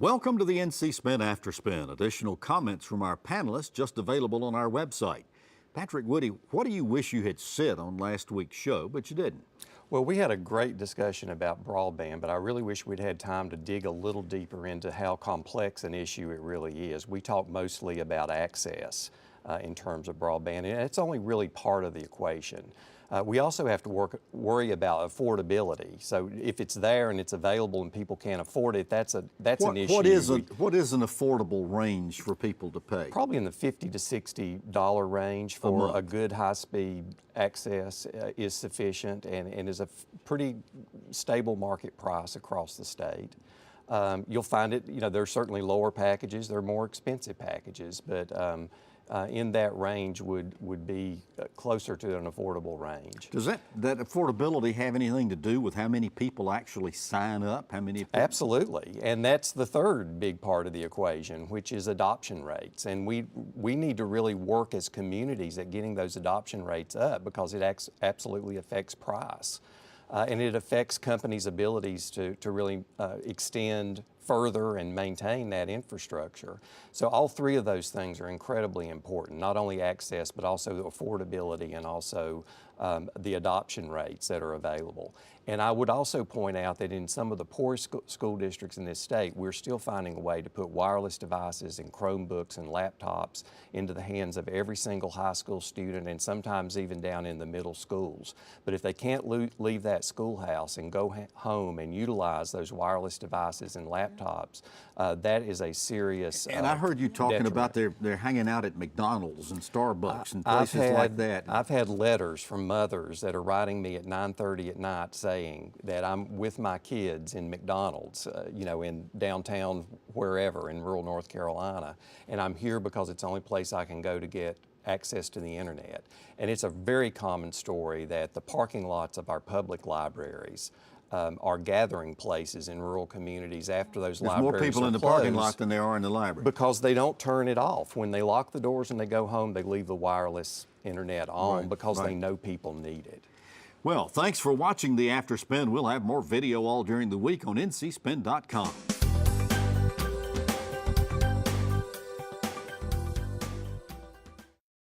Welcome to the NC Spin After Spin. Additional comments from our panelists just available on our website. Patrick Woodie, what do you wish you had said on last week's show, but you didn't? Well, we had a great discussion about broadband, but I really wish we'd had time to dig a little deeper into how complex an issue it really is. We talked mostly about access in terms of broadband, and it's only really part of the equation. We also have to worry about affordability. So if it's there and it's available and people can't afford it, that's an issue. What is an affordable range for people to pay? Probably in the $50 to $60 range for a good high-speed access is sufficient and is a pretty stable market price across the state. You'll find it, there's certainly lower packages, there are more expensive packages, but in that range would be closer to an affordable range. Does that affordability have anything to do with how many people actually sign up? Absolutely, and that's the third big part of the equation, which is adoption rates. And we need to really work as communities at getting those adoption rates up because it absolutely affects price. And it affects companies' abilities to really extend further and maintain that infrastructure. So all three of those things are incredibly important, not only access, but also affordability and also the adoption rates that are available. And I would also point out that in some of the poorest school districts in this state, we're still finding a way to put wireless devices and Chromebooks and laptops into the hands of every single high school student and sometimes even down in the middle schools. But if they can't leave that schoolhouse and go home and utilize those wireless devices and laptops, that is a serious And I heard you talking about they're hanging out at McDonald's and Starbucks and places like that. I've had letters from mothers that are writing me at 9:30 at night saying that I'm with my kids in McDonald's, in downtown wherever in rural North Carolina, and I'm here because it's the only place I can go to get access to the internet. And it's a very common story that the parking lots of our public libraries are gathering places in rural communities after those libraries are closed. There's more people in the parking lot than there are in the library. Because they don't turn it off. When they lock the doors and they go home, they leave the wireless internet on because they know people need it. Well, thanks for watching the After Spin. We'll have more video all during the week on ncspin.com.